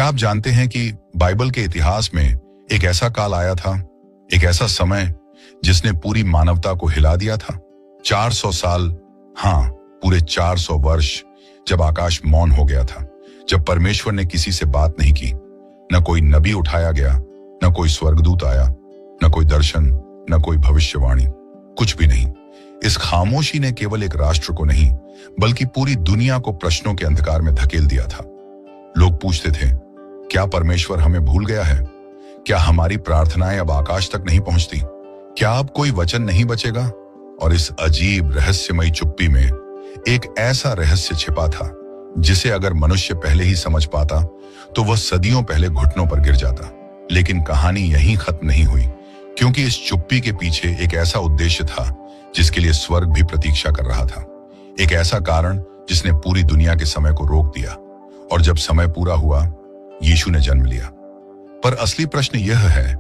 क्या आप जानते हैं कि बाइबल के इतिहास में एक ऐसा काल आया था, एक ऐसा समय जिसने पूरी मानवता को हिला दिया था? 400 साल, हाँ, पूरे 400 वर्ष, जब आकाश मौन हो गया था, जब परमेश्वर ने किसी से बात नहीं की, न कोई नबी उठाया गया, न कोई स्वर्गदूत आया, न कोई दर्शन, न कोई भविष्यवाणी, कुछ भी नहीं। इस खामोशी ने केवल एक राष्ट्र को नहीं, बल्कि पूरी दुनिया को प्रश्नों के अंधकार में धकेल दिया था। लोग पूछते थे, क्या परमेश्वर हमें भूल गया है? क्या हमारी प्रार्थनाएं अब आकाश तक नहीं पहुंचती? क्या अब कोई वचन नहीं बचेगा? और इस अजीब रहस्यमयी चुप्पी में एक ऐसा रहस्य छिपा था जिसे अगर मनुष्य पहले ही समझ पाता तो वह सदियों पहले घुटनों पर गिर जाता। लेकिन कहानी यहीं खत्म नहीं हुई, क्योंकि इस चुप्पी के पीछे एक ऐसा उद्देश्य था जिसके लिए स्वर्ग भी प्रतीक्षा कर रहा था। एक ऐसा कारण जिसने पूरी दुनिया के समय को रोक दिया। और जब समय पूरा हुआ, यीशु ने जन्म लिया। पर असली प्रश्न यह है,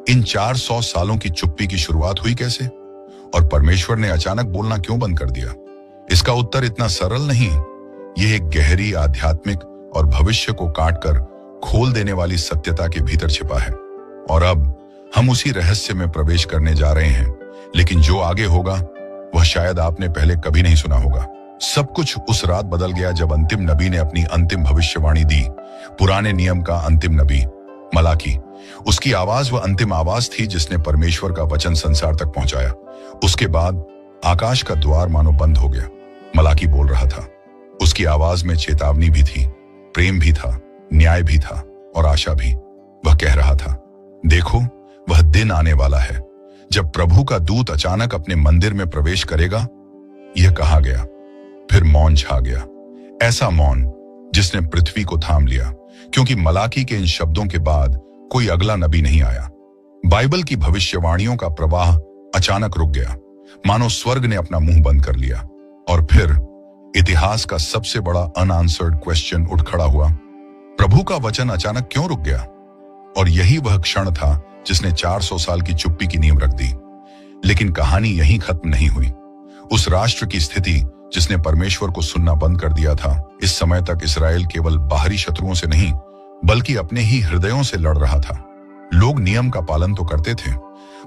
इन 400 सालों की चुप्पी की शुरुआत हुई कैसे? और परमेश्वर ने अचानक बोलना क्यों बंद कर दिया? इसका उत्तर इतना सरल नहीं। यह एक गहरी आध्यात्मिक और भविष्य को काटकर खोल देने वाली सत्यता के भीतर छिपा है। और अब हम उसी रहस्य में प्रवेश करने जा रहे हैं। लेकिन जो आगे होगा वह शायद आपने पहले कभी नहीं सुना होगा। सब कुछ उस रात बदल गया जब अंतिम नबी ने अपनी अंतिम भविष्यवाणी दी। पुराने नियम का अंतिम नबी मलाकी, उसकी आवाज वह अंतिम आवाज थी जिसने परमेश्वर का वचन संसार तक पहुंचाया। उसके बाद आकाश का द्वार मानो बंद हो गया। मलाकी बोल रहा था। उसकी आवाज में चेतावनी भी थी, प्रेम भी था, न्याय भी था और आशा भी। वह कह रहा था, देखो, वह दिन आने वाला है जब प्रभु का दूत अचानक अपने मंदिर में प्रवेश करेगा। यह कहा गया, फिर मौन छा गया। ऐसा मौन जिसने पृथ्वी को थाम लिया, क्योंकि मलाकी के इन शब्दों के बाद कोई अगला नबी नहीं आया। बाइबल की भविष्यवाणियों का प्रवाह अचानक रुक गया, मानो स्वर्ग ने अपना मुंह बंद कर लिया। और फिर इतिहास का सबसे बड़ा अनआंसर्ड क्वेश्चन उठ खड़ा हुआ, प्रभु का वचन अचानक क्यों रुक गया? और यही वह क्षण था जिसने 400 साल की चुप्पी की नींव रख दी। लेकिन कहानी यहीं खत्म नहीं हुई। उस राष्ट्र की स्थिति जिसने परमेश्वर को सुनना बंद कर दिया था, इस समय तक इस्राएल केवल बाहरी शत्रुओं से नहीं, बल्कि अपने ही हृदयों से लड़ रहा था। लोग नियम का पालन तो करते थे,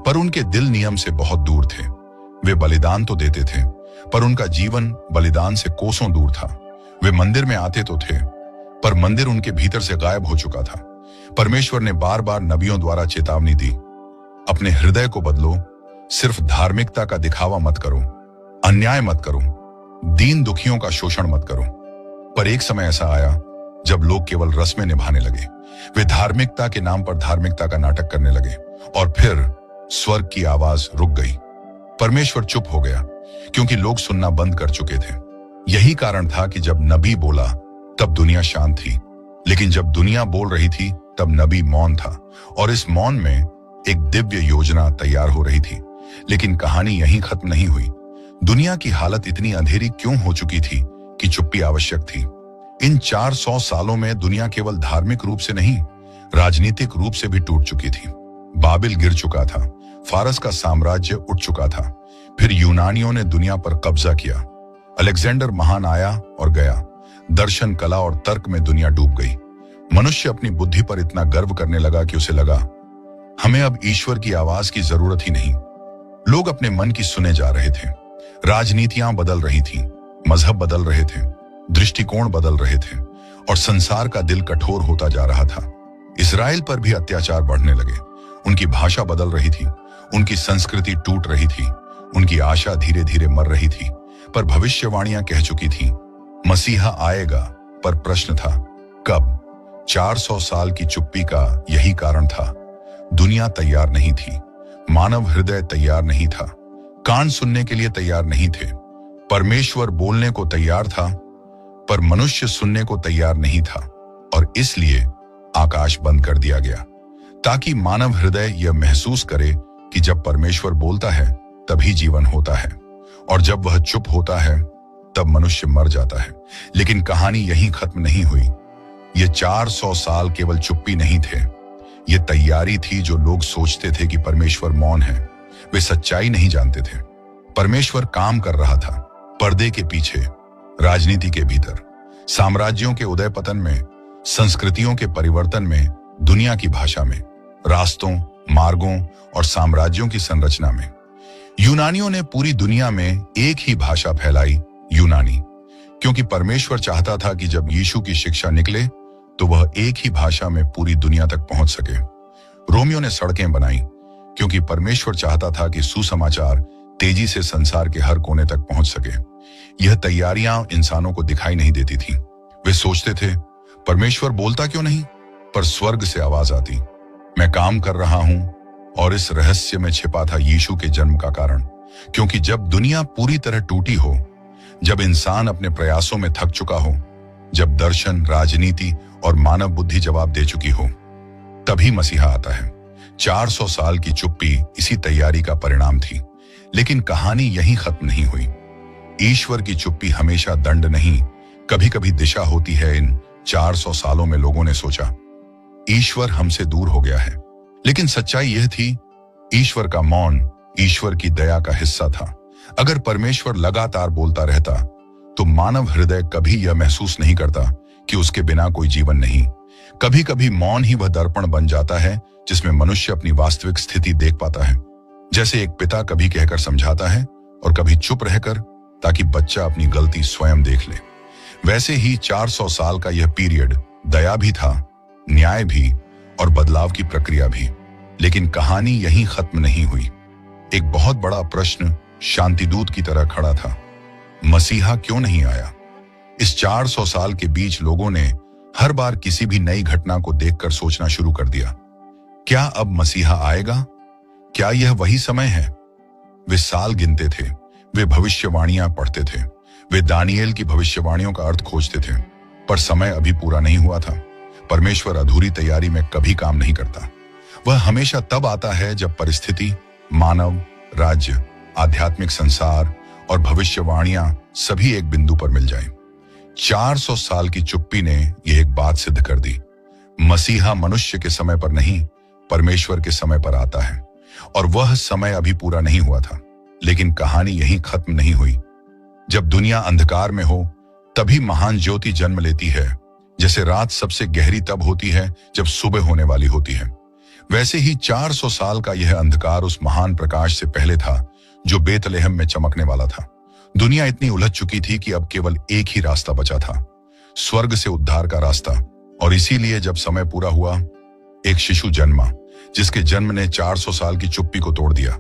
पर उनके दिल नियम से बहुत दूर थे। वे बलिदान तो देते थे, पर उनका जीवन बलिदान से कोसों दूर था। वे मंदिर में आते तो थे, पर मंदिर उनके भीतर से गायब हो चुका था। परमेश्वर ने बार बार नबियों द्वारा चेतावनी दी, अपने हृदय को बदलो, सिर्फ धार्मिकता का दिखावा मत करो, अन्याय मत करो, दीन दुखियों का शोषण मत करो। पर एक समय ऐसा आया जब लोग केवल रस्में निभाने लगे। वे धार्मिकता के नाम पर धार्मिकता का नाटक करने लगे। और फिर स्वर्ग की आवाज रुक गई। परमेश्वर चुप हो गया, क्योंकि लोग सुनना बंद कर चुके थे। यही कारण था कि जब नबी बोला तब दुनिया शांत थी, लेकिन जब दुनिया बोल रही थी तब नबी मौन था। और इस मौन में एक दिव्य योजना तैयार हो रही थी। लेकिन कहानी यहीं खत्म नहीं हुई। दुनिया की हालत इतनी अंधेरी क्यों हो चुकी थी कि चुप्पी आवश्यक थी? इन 400 सालों में दुनिया केवल धार्मिक रूप से नहीं, राजनीतिक रूप से भी टूट चुकी थी। बाबिल गिर चुका था, फारस का साम्राज्य उठ चुका था, फिर यूनानियों ने दुनिया पर कब्जा किया, अलेक्जेंडर महान आया और गया, दर्शन, कला और तर्क में दुनिया डूब गई। मनुष्य अपनी बुद्धि पर इतना गर्व करने लगा कि उसे लगा, हमें अब ईश्वर की आवाज की जरूरत ही नहीं। लोग अपने मन की सुने जा रहे थे। राजनीतियां बदल रही थीं, मजहब बदल रहे थे, दृष्टिकोण बदल रहे थे, और संसार का दिल कठोर होता जा रहा था। इस्राएल पर भी अत्याचार बढ़ने लगे। उनकी भाषा बदल रही थी, उनकी संस्कृति टूट रही थी, उनकी आशा धीरे धीरे मर रही थी। पर भविष्यवाणियां कह चुकी थीं, मसीहा आएगा, पर प्रश्न था कब? 400 साल की चुप्पी का यही कारण था। दुनिया तैयार नहीं थी, मानव हृदय तैयार नहीं था, कान सुनने के लिए तैयार नहीं थे। परमेश्वर बोलने को तैयार था, पर मनुष्य सुनने को तैयार नहीं था। और इसलिए आकाश बंद कर दिया गया, ताकि मानव हृदय यह महसूस करे कि जब परमेश्वर बोलता है तभी जीवन होता है, और जब वह चुप होता है तब मनुष्य मर जाता है। लेकिन कहानी यहीं खत्म नहीं हुई। ये 400 साल केवल चुप्पी नहीं थे, ये तैयारी थी। जो लोग सोचते थे कि परमेश्वर मौन है, वे सच्चाई नहीं जानते थे। परमेश्वर काम कर रहा था, पर्दे के पीछे, राजनीति के भीतर, साम्राज्यों के उदय पतन में, संस्कृतियों के परिवर्तन में, दुनिया की भाषा में, रास्तों, मार्गों और साम्राज्यों की संरचना में। यूनानियों ने पूरी दुनिया में एक ही भाषा फैलाई, यूनानी, क्योंकि परमेश्वर चाहता था कि जब यीशु की शिक्षा निकले तो वह एक ही भाषा में पूरी दुनिया तक पहुंच सके। रोमियो ने सड़कें बनाई क्योंकि परमेश्वर चाहता था कि सुसमाचार तेजी से संसार के हर कोने तक पहुंच सके। यह तैयारियां इंसानों को दिखाई नहीं देती थीं। वे सोचते थे, परमेश्वर बोलता क्यों नहीं? पर स्वर्ग से आवाज आती, मैं काम कर रहा हूं। और इस रहस्य में छिपा था यीशु के जन्म का कारण। क्योंकि जब दुनिया पूरी तरह टूटी हो, जब इंसान अपने प्रयासों में थक चुका हो, जब दर्शन, राजनीति और मानव बुद्धि जवाब दे चुकी हो, तभी मसीहा आता है। 400 साल की चुप्पी इसी तैयारी का परिणाम थी। लेकिन कहानी यहीं खत्म नहीं हुई। ईश्वर की चुप्पी हमेशा दंड नहीं, कभी कभी दिशा होती है। इन 400 सालों में लोगों ने सोचा, ईश्वर हमसे दूर हो गया है। लेकिन सच्चाई यह थी, ईश्वर का मौन ईश्वर की दया का हिस्सा था। अगर परमेश्वर लगातार बोलता रहता तो मानव हृदय कभी यह महसूस नहीं करता कि उसके बिना कोई जीवन नहीं। कभी कभी मौन ही वह दर्पण बन जाता है जिसमें मनुष्य अपनी वास्तविक स्थिति देख पाता है। जैसे एक पिता कभी कहकर समझाता है और कभी चुप रहकर, ताकि बच्चा अपनी गलती स्वयं देख ले। वैसे ही 400 साल का यह पीरियड दया भी था, न्याय भी और बदलाव की प्रक्रिया भी। लेकिन कहानी यहीं खत्म नहीं हुई। एक बहुत बड़ा प्रश्न शांतिदूत की तरह खड़ा था, मसीहा क्यों नहीं आया? इस 400 साल के बीच लोगों ने हर बार किसी भी नई घटना को देखकर सोचना शुरू कर दिया, क्या अब मसीहा आएगा? क्या यह वही समय है? वे साल गिनते थे, वे भविष्यवाणियां पढ़ते थे, वे दानियेल की भविष्यवाणियों का अर्थ खोजते थे, पर समय अभी पूरा नहीं हुआ था। परमेश्वर अधूरी तैयारी में कभी काम नहीं करता। वह हमेशा तब आता है जब परिस्थिति, मानव, राज्य, आध्यात्मिक संसार और भविष्यवाणियां सभी एक बिंदु पर मिल जाएं। 400 साल की चुप्पी ने यह एक बात सिद्ध कर दी, मसीहा मनुष्य के समय पर नहीं, परमेश्वर के समय पर आता है। और वह समय अभी पूरा नहीं हुआ था। लेकिन कहानी यहीं खत्म नहीं हुई। जब दुनिया अंधकार में हो, तभी महान ज्योति जन्म लेती है। जैसे रात सबसे गहरी तब होती है जब सुबह होने वाली होती है, वैसे ही 400 साल का यह अंधकार उस महान प्रकाश से पहले था जो बेतलेहम में चमकने वाला था। दुनिया इतनी उलझ चुकी थी कि अब केवल एक ही रास्ता बचा था, स्वर्ग से उद्धार का रास्ता। और इसीलिए जब समय पूरा हुआ, एक शिशु जन्मा, जिसके जन्म ने 400 साल की चुप्पी को तोड़ दिया।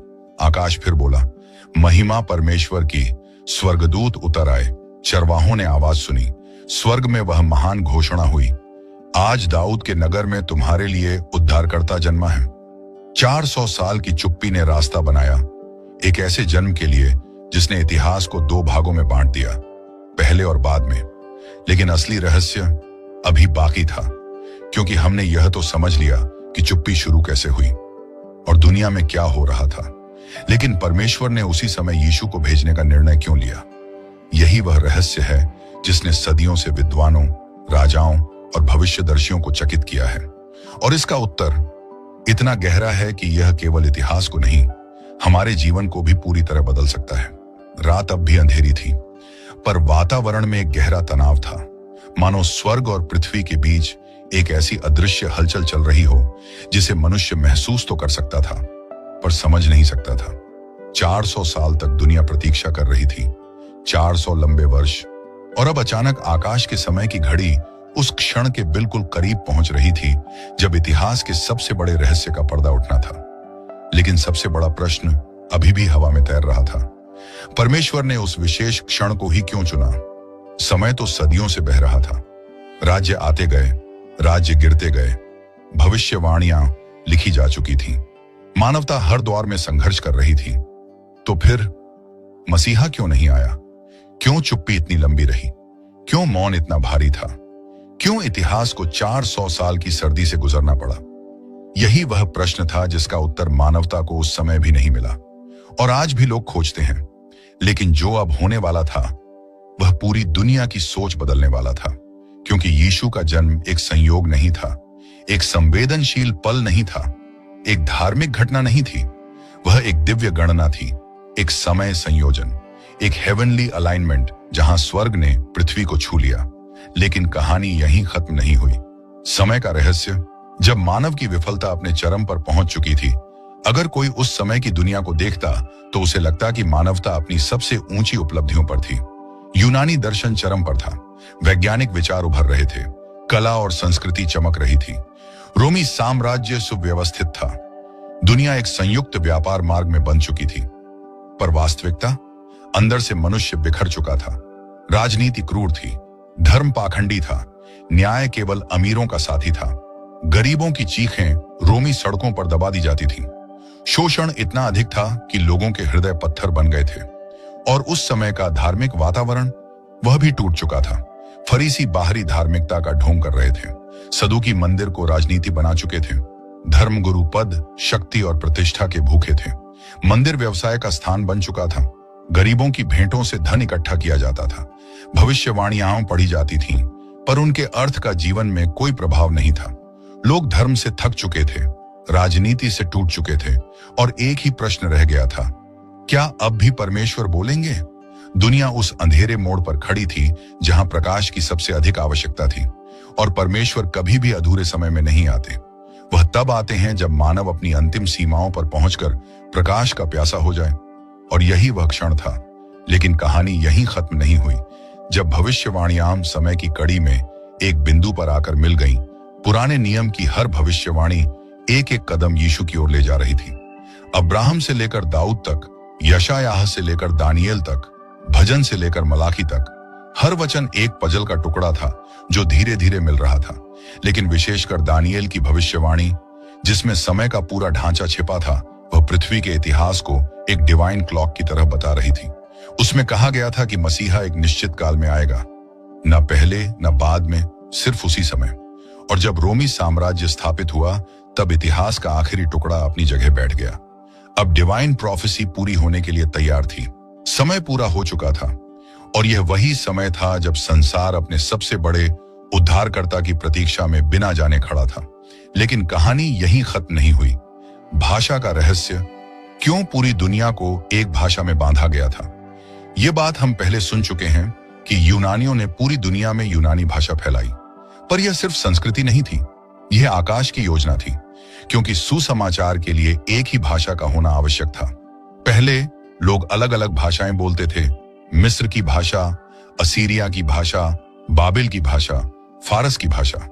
आकाश फिर बोला, महिमा परमेश्वर की। स्वर्गदूत उतर आए, चरवाहों ने आवाज सुनी। स्वर्ग में वह महान घोषणा हुई, आज दाऊद के नगर में तुम्हारे लिए उद्धारकर्ता जन्मा है। 400 साल की चुप्पी ने रास्ता बनाया एक ऐसे जन्म के लिए जिसने इतिहास को 2 भागों में बांट दिया, पहले और बाद में। लेकिन असली रहस्य अभी बाकी था, क्योंकि हमने यह तो समझ लिया कि चुप्पी शुरू कैसे हुई और दुनिया में क्या हो रहा था। लेकिन परमेश्वर ने उसी समय यीशु को भेजने का निर्णय क्यों लिया? यही वह रहस्य है जिसने सदियों से विद्वानों, राजाओं और भविष्यदर्शियों को चकित किया है। और इसका उत्तर इतना गहरा है कि यह केवल इतिहास को नहीं, हमारे जीवन को भी पूरी तरह बदल सकता है। रात अब भी अंधेरी थी, पर वातावरण में एक गहरा तनाव था, मानो स्वर्ग और पृथ्वी के बीच एक ऐसी अदृश्य हलचल चल रही हो जिसे मनुष्य महसूस तो कर सकता था पर समझ नहीं सकता था। 400 साल तक दुनिया प्रतीक्षा कर रही थी, 400 लंबे वर्ष, और अब अचानक आकाश के समय की घड़ी उस क्षण के बिल्कुल करीब पहुंच रही थी जब इतिहास के सबसे बड़े रहस्य का पर्दा उठना था। लेकिन सबसे बड़ा प्रश्न अभी भी हवा में तैर रहा था, परमेश्वर ने उस विशेष क्षण को ही क्यों चुना? समय तो सदियों से बह रहा था, राज्य आते गए, राज्य गिरते गए, भविष्यवाणियां लिखी जा चुकी थीं, मानवता हर दौर में संघर्ष कर रही थी। तो फिर मसीहा क्यों नहीं आया? क्यों चुप्पी इतनी लंबी रही? क्यों मौन इतना भारी था? क्यों इतिहास को 400 साल की सर्दी से गुजरना पड़ा? यही वह प्रश्न था जिसका उत्तर मानवता को उस समय भी नहीं मिला और आज भी लोग खोजते हैं। लेकिन जो अब होने वाला था वह पूरी दुनिया की सोच बदलने वाला था, क्योंकि यीशु का जन्म एक संयोग नहीं था, एक संवेदनशील पल नहीं था, एक धार्मिक घटना नहीं थी, वह एक दिव्य गणना थी, एक समय संयोजन, एक हेवनली अलाइनमेंट जहां स्वर्ग ने पृथ्वी को छू लिया। लेकिन कहानी यहीं खत्म नहीं हुई। समय का रहस्य। जब मानव की विफलता अपने चरम पर पहुंच चुकी थी, अगर कोई उस समय की दुनिया को देखता तो उसे लगता कि मानवता अपनी सबसे ऊंची उपलब्धियों पर थी। यूनानी दर्शन चरम पर था, वैज्ञानिक विचार उभर रहे थे, कला और संस्कृति चमक रही थी, रोमी साम्राज्य सुव्यवस्थित था, दुनिया एक संयुक्त व्यापार मार्ग में बन चुकी थी। पर वास्तविकता, अंदर से मनुष्य बिखर चुका था। राजनीति क्रूर थी, धर्म पाखंडी था, न्याय केवल अमीरों का साथी था, गरीबों की चीखें रोमी सड़कों पर दबा दी जाती थीं। शोषण इतना अधिक था कि लोगों के हृदय पत्थर बन गए थे, और उस समय का धार्मिक वातावरण वह भी टूट चुका था। फरीसी बाहरी धार्मिकता का ढोंग कर रहे थे, सदुकी मंदिर को राजनीति बना चुके थे, धर्मगुरु पद, शक्ति और प्रतिष्ठा के भूखे थे, मंदिर व्यवसाय का स्थान बन चुका था, गरीबों की भेंटों से धन इकट्ठा किया जाता था, भविष्यवाणियां पढ़ी जाती थीं, पर उनके अर्थ का जीवन में कोई प्रभाव नहीं था। लोग धर्म से थक चुके थे, राजनीति से टूट चुके थे, और एक ही प्रश्न रह गया था, क्या अब भी परमेश्वर बोलेंगे? दुनिया उस अंधेरे मोड़ पर खड़ी थी जहां प्रकाश की सबसे अधिक आवश्यकता थी, और परमेश्वर कभी भी अधूरे समय में नहीं आते। वह तब आते हैं जब मानव अपनी अंतिम सीमाओं पर पहुंचकर प्रकाश का प्यासा हो जाए। और यही वह क्षण था। लेकिन कहानी यहीं खत्म नहीं हुई। जब भविष्यवाणियां समय की कड़ी में एक बिंदु पर आकर मिल गईं, पुराने नियम की हर भविष्यवाणी एक एक कदम यीशु की ओर ले जा रही थी। अब्राहम से लेकर दाऊद तक, यशायाह से लेकर दानियेल तक, भजन से लेकर मलाकी तक, हर वचन एक पजल का टुकड़ा था जो धीरे धीरे मिल रहा था। लेकिन विशेषकर दानियेल की भविष्यवाणी, जिसमें समय का पूरा ढांचा छिपा था, वह पृथ्वी के इतिहास को एक डिवाइन क्लॉक की तरह बता रही थी। उसमें कहा गया था कि मसीहा एक निश्चित काल में आएगा, न पहले न बाद में, सिर्फ उसी समय। और जब रोमी साम्राज्य स्थापित हुआ, तब इतिहास का आखिरी टुकड़ा अपनी जगह बैठ गया। अब डिवाइन प्रोफेसी पूरी होने के लिए तैयार थी। समय पूरा हो चुका था, और यह वही समय था जब संसार अपने सबसे बड़े उद्धारकर्ता की प्रतीक्षा में बिना जाने खड़ा था। लेकिन कहानी यहीं खत्म नहीं हुई। भाषा का रहस्य, क्यों पूरी दुनिया को एक भाषा में बांधा गया था। यह बात हम पहले सुन चुके हैं कि यूनानियों ने पूरी दुनिया में यूनानी भाषा फैलाई, पर यह सिर्फ संस्कृति नहीं थी, यह आकाश की योजना थी, क्योंकि सुसमाचार के लिए एक ही भाषा का होना आवश्यक था। पहले लोग अलग अलग भाषाएं बोलते थे, मिस्र की भाषा, असीरिया की भाषा, बाबिल की भाषा, फारस की भाषा।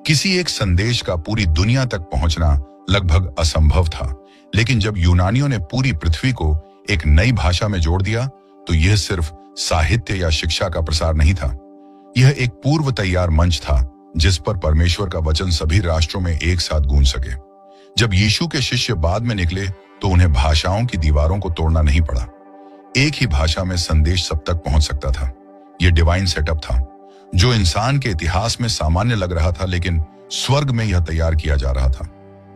किसी एक संदेश का पूरी दुनिया तक पहुंचना लगभग असंभव था। लेकिन जब यूनानियों ने पूरी पृथ्वी को एक नई भाषा में जोड़ दिया, तो यह सिर्फ साहित्य या शिक्षा का प्रसार नहीं था, यह एक पूर्व तैयार मंच था जिस पर परमेश्वर का वचन सभी राष्ट्रों में एक साथ गूंज सके। जब यीशु के शिष्य बाद में निकले, तो उन्हें भाषाओं की दीवारों को तोड़ना नहीं पड़ा। एक ही भाषा में संदेश सब तक पहुंच सकता था। यह डिवाइन सेटअप था, जो इंसान के इतिहास में सामान्य लग रहा था, लेकिन स्वर्ग में यह तैयार किया जा रहा था।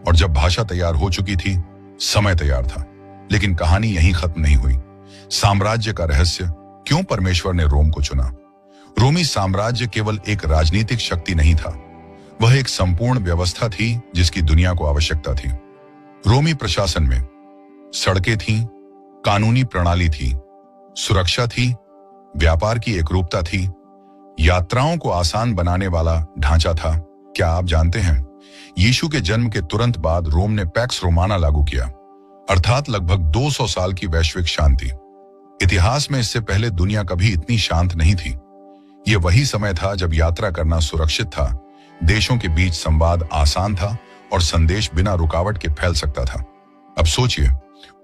और जब भाषा तैयार हो चुकी थी, समय तैयार था। लेकिन कहानी यहीं खत्म नहीं हुई। साम्राज्य का रहस्य, क्यों परमेश्वर ने रोम को चुना। रोमी साम्राज्य केवल एक राजनीतिक शक्ति नहीं था, वह एक संपूर्ण व्यवस्था थी जिसकी दुनिया को आवश्यकता थी। रोमी प्रशासन में सड़कें थीं, कानूनी प्रणाली थी, सुरक्षा थी, व्यापार की एकरूपता थी, यात्राओं को आसान बनाने वाला ढांचा था। क्या आप जानते हैं, यीशु के जन्म के तुरंत बाद रोम ने पैक्स रोमाना लागू किया, अर्थात लगभग 200 साल की वैश्विक शांति। इतिहास में इससे पहले दुनिया कभी इतनी शांत नहीं थी। यह वही समय था जब यात्रा करना सुरक्षित था, देशों के बीच संवाद आसान था, और संदेश बिना रुकावट के फैल सकता था। अब सोचिए,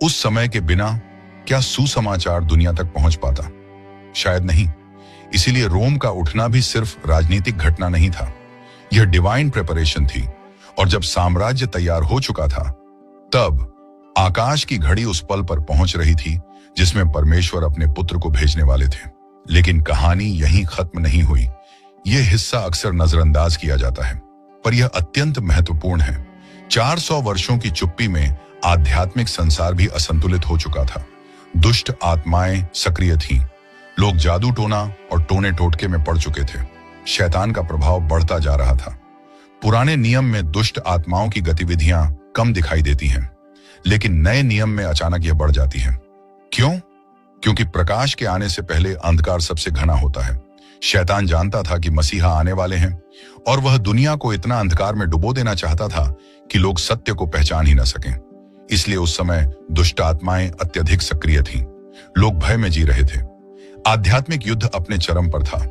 उस समय के बिना क्या सुसमाचार दुनिया तक पहुंच पाता? शायद नहीं। इसीलिए रोम का उठना भी सिर्फ राजनीतिक घटना नहीं था, यह डिवाइन प्रिपरेशन थी। और जब साम्राज्य तैयार हो चुका था, तब आकाश की घड़ी उस पल पर पहुंच रही थी जिसमें परमेश्वर अपने पुत्र को भेजने वाले थे। लेकिन कहानी यहीं खत्म नहीं हुई। यह हिस्सा अक्सर नजरअंदाज किया जाता है, पर यह अत्यंत महत्वपूर्ण है। 400 वर्षों की चुप्पी में आध्यात्मिक संसार भी असंतुलित हो चुका था। दुष्ट आत्माएं सक्रिय थीं, लोग जादू टोना और टोने टोटके में पड़ चुके थे। शैतान का प्रभाव बढ़ता जा रहा था। पुराने नियम में दुष्ट आत्माओं की गतिविधियां कम दिखाई देती हैं, लेकिन नए नियम में अचानक यह बढ़ जाती है। क्यों? क्योंकि प्रकाश के आने से पहले अंधकार सबसे घना होता है। शैतान जानता था कि मसीहा आने वाले हैं और वह दुनिया को इतना अंधकार में डुबो देना चाहता था कि लोग सत्य को पहचान ही न सकें। इसलिए उस समय दुष्ट आत्माएं अत्यधिक सक्रिय थीं। लोग भय में जी रहे थे। आध्यात्मिक युद्ध अपने चरम पर था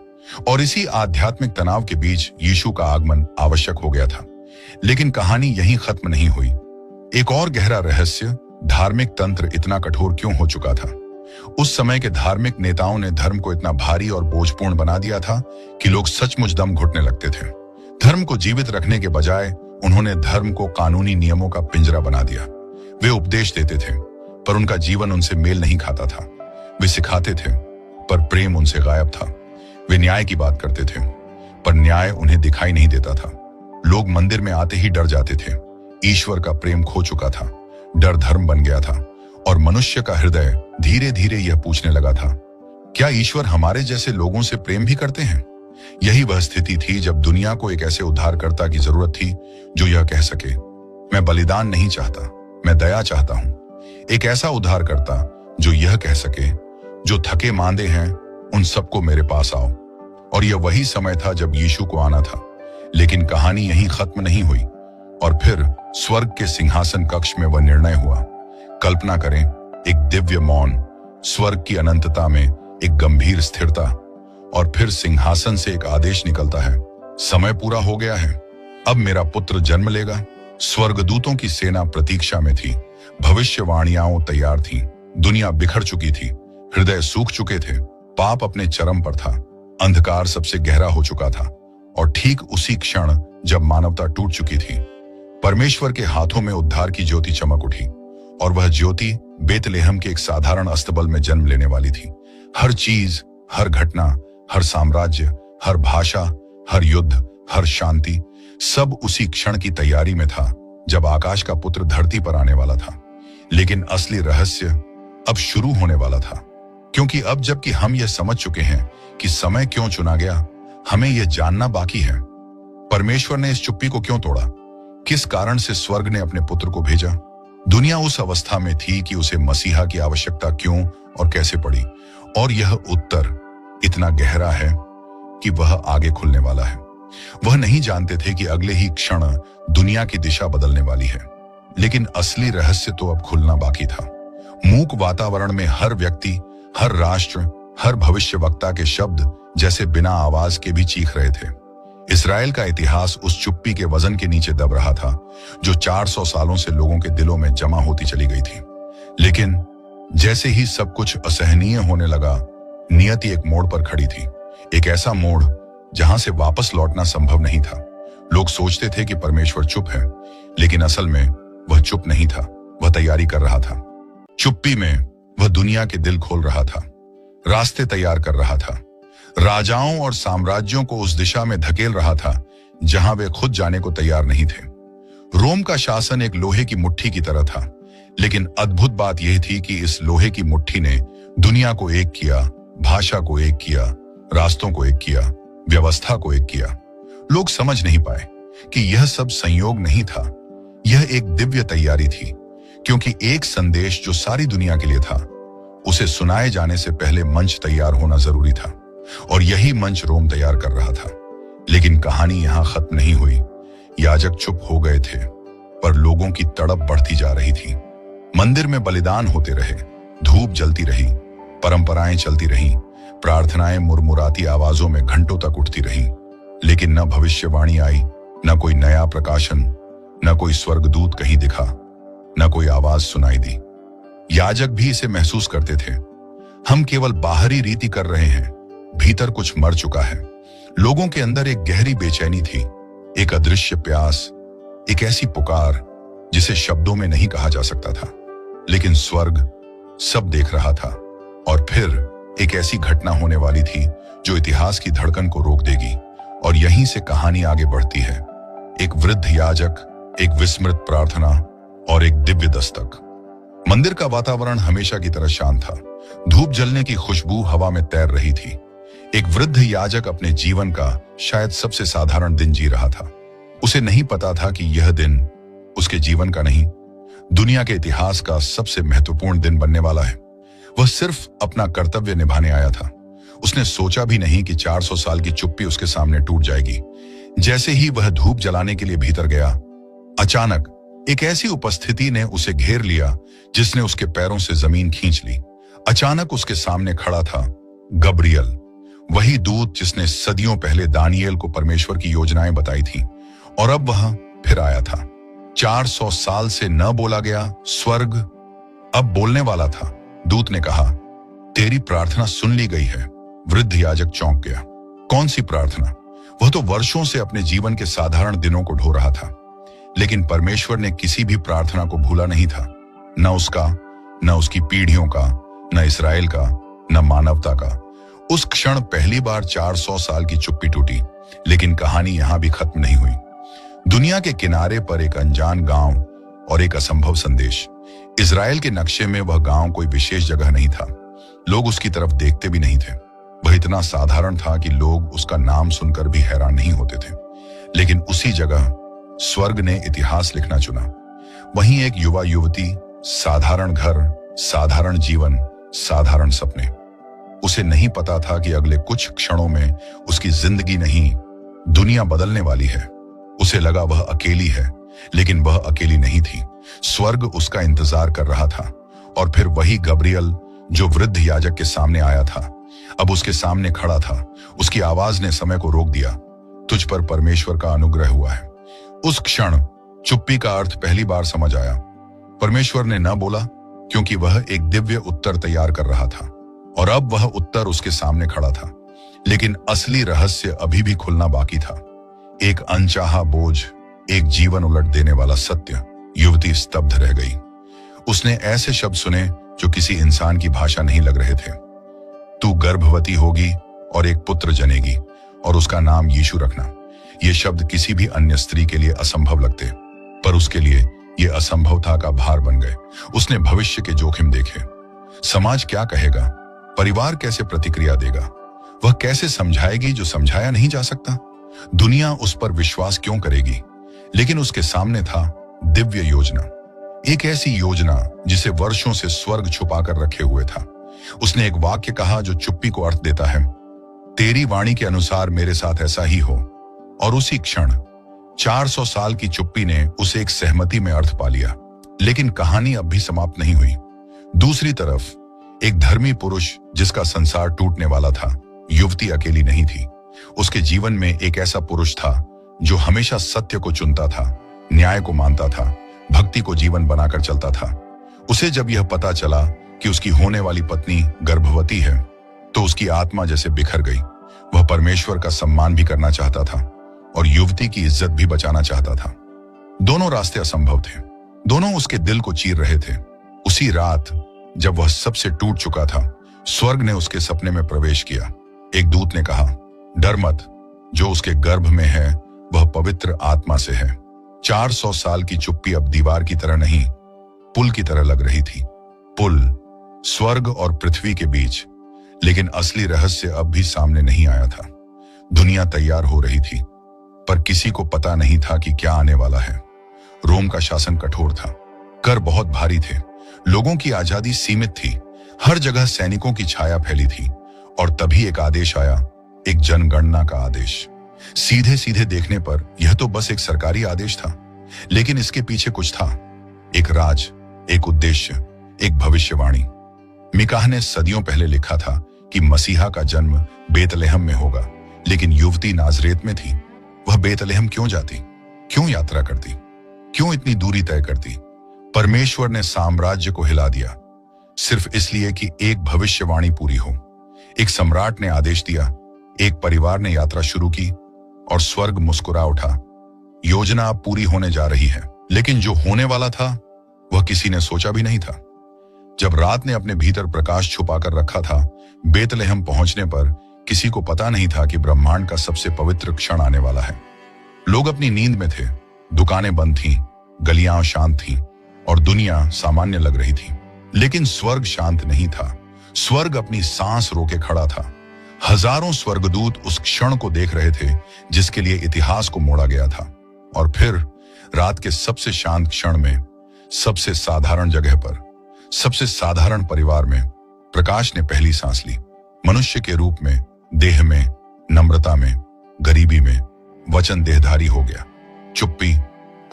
और इसी आध्यात्मिक तनाव के बीच यीशु का आगमन आवश्यक हो गया था। लेकिन कहानी यहीं खत्म नहीं हुई। एक और गहरा रहस्य, धार्मिक तंत्र इतना कठोर क्यों हो चुका था। उस समय के धार्मिक नेताओं ने धर्म को इतना भारी और बोझपूर्ण बना दिया था कि लोग सचमुच दम घुटने लगते थे। धर्म को जीवित रखने के बजाय उन्होंने धर्म को कानूनी नियमों का पिंजरा बना दिया। वे उपदेश देते थे पर उनका जीवन उनसे मेल नहीं खाता था। वे सिखाते थे पर प्रेम उनसे गायब था। वे न्याय की बात करते थे पर न्याय उन्हें दिखाई नहीं देता था। लोग मंदिर में आते ही डर जाते थे। ईश्वर का प्रेम खो चुका था। डर धर्म बन गया था और मनुष्य का हृदय धीरे धीरे यह पूछने लगा था, क्या ईश्वर हमारे जैसे लोगों से प्रेम भी करते हैं? यही वह स्थिति थी जब दुनिया को एक ऐसे उद्धारकर्ता की जरूरत थी जो यह कह सके, मैं बलिदान नहीं चाहता, मैं दया चाहता हूं। एक ऐसा उद्धारकर्ता जो यह कह सके, जो थके मांदे हैं उन सबको मेरे पास आओ। और यह वही समय था जब यीशु को आना था। लेकिन कहानी यहीं खत्म नहीं हुई और फिर स्वर्ग के सिंहासन कक्ष में वह निर्णय हुआ। कल्पना करें, एक दिव्य मौन, स्वर्ग की अनंतता में एक गंभीर स्थिरता और फिर सिंहासन से एक आदेश निकलता है, समय पूरा हो गया है, अब मेरा पुत्र जन्म लेगा। स्वर्गदूतों की सेना प्रतीक्षा में थी। भविष्यवाणियां तैयार थीं। दुनिया बिखर चुकी थी। हृदय सूख चुके थे। पाप अपने चरम पर था। अंधकार सबसे गहरा हो चुका था। और ठीक उसी क्षण जब मानवता टूट चुकी थी, परमेश्वर के हाथों में उद्धार की ज्योति चमक उठी। और वह ज्योति बेतलेहम के एक साधारण अस्तबल में जन्म लेने वाली थी। हर चीज, हर घटना, हर साम्राज्य, हर भाषा, हर युद्ध, हर शांति, सब उसी क्षण की तैयारी में था जब आकाश का पुत्र धरती पर आने वाला था। लेकिन असली रहस्य अब शुरू होने वाला था, क्योंकि अब जबकि हम यह समझ चुके हैं कि समय क्यों चुना गया, हमें यह जानना बाकी है, परमेश्वर ने इस चुप्पी को क्यों तोड़ा? किस कारण से स्वर्ग ने अपने पुत्र को भेजा? दुनिया उस अवस्था में थी कि उसे मसीहा की आवश्यकता क्यों और कैसे पड़ी? और यह उत्तर इतना गहरा है कि वह आगे खुलने वाला है। वह नहीं जानते थे कि अगले ही क्षण दुनिया की दिशा बदलने वाली है। लेकिन असली रहस्य तो अब खुलना बाकी था। मूक वातावरण में हर व्यक्ति, हर राष्ट्र, हर भविष्यवक्ता के शब्द जैसे बिना आवाज के भी चीख रहे थे। इस्राएल का इतिहास उस चुप्पी के वजन के नीचे दब रहा था जो 400 सालों से लोगों के दिलों में जमा होती चली गई थी। लेकिन जैसे ही सब कुछ असहनीय होने लगा, नियति एक मोड़ पर खड़ी थी। एक ऐसा मोड़ जहां से वापस लौटना संभव नहीं था। लोग सोचते थे कि परमेश्वर चुप है, लेकिन असल में वह चुप नहीं था। वह तैयारी कर रहा था। चुप्पी में वह दुनिया के दिल खोल रहा था, रास्ते तैयार कर रहा था, राजाओं और साम्राज्यों को उस दिशा में धकेल रहा था जहां वे खुद जाने को तैयार नहीं थे। रोम का शासन एक लोहे की मुट्ठी की तरह था, लेकिन अद्भुत बात यह थी कि इस लोहे की मुट्ठी ने दुनिया को एक किया, भाषा को एक किया, रास्तों को एक किया, व्यवस्था को एक किया। लोग समझ नहीं पाए कि यह सब संयोग नहीं था, यह एक दिव्य तैयारी थी, क्योंकि एक संदेश जो सारी दुनिया के लिए था, उसे सुनाए जाने से पहले मंच तैयार होना जरूरी था। और यही मंच रोम तैयार कर रहा था। लेकिन कहानी यहां खत्म नहीं हुई। याजक चुप हो गए थे, पर लोगों की तड़प बढ़ती जा रही थी। मंदिर में बलिदान होते रहे, धूप जलती रही, परंपराएं चलती रहीं, प्रार्थनाएं मुरमुराती आवाजों में घंटों तक उठती रहीं। लेकिन न भविष्यवाणी आई, न कोई नया प्रकाशन, न कोई स्वर्गदूत कहीं दिखा, न कोई आवाज सुनाई दी। याजक भी इसे महसूस करते थे। हम केवल बाहरी रीति कर रहे हैं, भीतर कुछ मर चुका है। लोगों के अंदर एक गहरी बेचैनी थी, एक अदृश्य प्यास, एक ऐसी पुकार जिसे शब्दों में नहीं कहा जा सकता था। लेकिन स्वर्ग सब देख रहा था। और फिर एक ऐसी घटना होने वाली थी जो इतिहास की धड़कन को रोक देगी। और यहीं से कहानी आगे बढ़ती है। एक वृद्ध याजक, एक विस्मृत प्रार्थना और एक दिव्य दस्तक। मंदिर का वातावरण हमेशा की तरह शांत था। धूप जलने की खुशबू हवा में तैर रही थी। एक वृद्ध याजक अपने जीवन का शायद सबसे साधारण दिन जी रहा था। उसे नहीं पता था कि यह दिन उसके जीवन का नहीं, दुनिया के इतिहास का सबसे महत्वपूर्ण दिन बनने वाला है। वह सिर्फ अपना कर्तव्य निभाने आया था। उसने सोचा भी नहीं कि 400 साल की चुप्पी उसके सामने टूट जाएगी। जैसे ही वह धूप जलाने के लिए भीतर गया, अचानक एक ऐसी उपस्थिति ने उसे घेर लिया जिसने उसके पैरों से जमीन खींच ली। अचानक उसके सामने खड़ा था गब्रियल, वही दूत जिसने सदियों पहले दानियेल को परमेश्वर की योजनाएं बताई थी, और अब वह फिर आया था। 400 साल से न बोला गया स्वर्ग अब बोलने वाला था। दूत ने कहा, तेरी प्रार्थना सुन ली गई है। वृद्ध याजक चौंक गया। कौन सी प्रार्थना? वह तो वर्षों से अपने जीवन के साधारण दिनों को ढो रहा था, लेकिन परमेश्वर ने किसी भी प्रार्थना को भूला नहीं था, न उसका, न उसकी पीढ़ियों का, न इस्राएल का, न मानवता का। उस क्षण पहली बार 400 साल की चुप्पी टूटी, लेकिन कहानी यहां भी खत्म नहीं हुई। दुनिया के किनारे पर एक अनजान गांव और एक असंभव संदेश। इजराइल के नक्शे में वह गांव कोई विशेष जगह नहीं था, लोग उसकी तरफ देखते भी नहीं थे। वह इतना साधारण था कि लोग उसका नाम सुनकर भी हैरान नहीं होते थे। लेकिन उसी जगह स्वर्ग ने इतिहास लिखना चुना। वहीं एक युवा युवती, साधारण घर, साधारण जीवन, साधारण सपने। उसे नहीं पता था कि अगले कुछ क्षणों में उसकी जिंदगी नहीं, दुनिया बदलने वाली है। उसे लगा वह अकेली है, लेकिन वह अकेली नहीं थी। स्वर्ग उसका इंतजार कर रहा था। और फिर वही गब्रियल जो वृद्ध याजक के सामने आया था, अब उसके सामने खड़ा था। उसकी आवाज ने समय को रोक दिया। तुझ पर परमेश्वर का अनुग्रह हुआ है। उस क्षण चुप्पी का अर्थ पहली बार समझ आया। परमेश्वर ने न बोला क्योंकि वह एक दिव्य उत्तर तैयार कर रहा था, और अब वह उत्तर उसके सामने खड़ा था। लेकिन असली रहस्य अभी भी खुलना बाकी था। एक अनचाहा बोझ, एक जीवन उलट देने वाला सत्य। युवती स्तब्ध रह गई। उसने ऐसे शब्द सुने जो किसी इंसान की भाषा नहीं लग रहे थे। तू गर्भवती होगी और एक पुत्र जनेगी, और उसका नाम यीशु रखना। ये शब्द किसी भी अन्य स्त्री के लिए असंभव लगते, पर उसके लिए ये असंभवता का भार बन गए। उसने भविष्य के जोखिम देखे। समाज क्या कहेगा? परिवार कैसे प्रतिक्रिया देगा? वह कैसे समझाएगी जो समझाया नहीं जा सकता? दुनिया उस पर विश्वास क्यों करेगी? लेकिन उसके सामने था दिव्य योजना, एक ऐसी योजना जिसे वर्षों से स्वर्ग छुपाकर रखे हुए था। उसने एक वाक्य कहा जो चुप्पी को अर्थ देता है, तेरी वाणी के अनुसार मेरे साथ ऐसा ही हो। और उसी क्षण 400 साल की चुप्पी ने उसे एक सहमति में अर्थ पा लिया। लेकिन कहानी अब भी समाप्त नहीं हुई। दूसरी तरफ एक धर्मी पुरुष जिसका संसार टूटने वाला था। युवती अकेली नहीं थी। उसके जीवन में एक ऐसा पुरुष था जो हमेशा सत्य को चुनता था, न्याय को मानता था, भक्ति को जीवन बनाकर चलता था। उसे जब यह पता चला कि उसकी होने वाली पत्नी गर्भवती है, तो उसकी आत्मा जैसे बिखर गई। वह परमेश्वर का सम्मान भी करना चाहता था और युवती की इज्जत भी बचाना चाहता था। दोनों रास्ते असंभव थे, दोनों उसके दिल को चीर रहे थे। उसी रात जब वह सबसे टूट चुका था, स्वर्ग ने उसके सपने में प्रवेश किया। एक दूत ने कहा, डर मत, जो उसके गर्भ में है वह पवित्र आत्मा से है। 400 साल की चुप्पी अब दीवार की तरह नहीं, पुल की तरह लग रही थी। पुल स्वर्ग और पृथ्वी के बीच। लेकिन असली रहस्य अब भी सामने नहीं आया था। दुनिया तैयार हो रही थी, पर किसी को पता नहीं था कि क्या आने वाला है। रोम का शासन कठोर था, कर बहुत भारी थे, लोगों की आजादी सीमित थी, हर जगह सैनिकों की छाया फैली थी। और तभी एक आदेश आया, एक जनगणना का आदेश। सीधे सीधे देखने पर यह तो बस एक सरकारी आदेश था, लेकिन इसके पीछे कुछ था। एक राज, एक उद्देश्य, एक भविष्यवाणी। मिकाह ने सदियों पहले लिखा था कि मसीहा का जन्म बेतलेहम में होगा, लेकिन युवती नाजरेत में थी। वह बेतलेहम क्यों जाती? क्यों यात्रा करती? क्यों इतनी दूरी तय करती? परमेश्वर ने साम्राज्य को हिला दिया, सिर्फ इसलिए कि एक भविष्यवाणी पूरी हो। एक सम्राट ने आदेश दिया, एक परिवार ने यात्रा शुरू की, और स्वर्ग मुस्कुरा उठा। योजना अब पूरी होने जा रही है, लेकिन जो होने वाला था वह किसी ने सोचा भी नहीं था। जब रात ने अपने भीतर प्रकाश छुपाकर रखा था, बेतलेहम पहुंचने पर किसी को पता नहीं था कि ब्रह्मांड का सबसे पवित्र क्षण आने वाला है। लोग अपनी नींद में थे, दुकानें बंद थीं, गलियां शांत थीं, और दुनिया सामान्य लग रही थी। लेकिन स्वर्ग शांत नहीं था। स्वर्ग अपनी सांस रोके खड़ा था। हजारों स्वर्गदूत उस क्षण को देख रहे थे जिसके लिए इतिहास को मोड़ा गया था। और फिर रात के सबसे शांत क्षण में, सबसे साधारण जगह पर, सबसे साधारण परिवार में प्रकाश ने पहली सांस ली। मनुष्य के रूप में, देह में, नम्रता में, गरीबी में वचन देहधारी हो गया। चुप्पी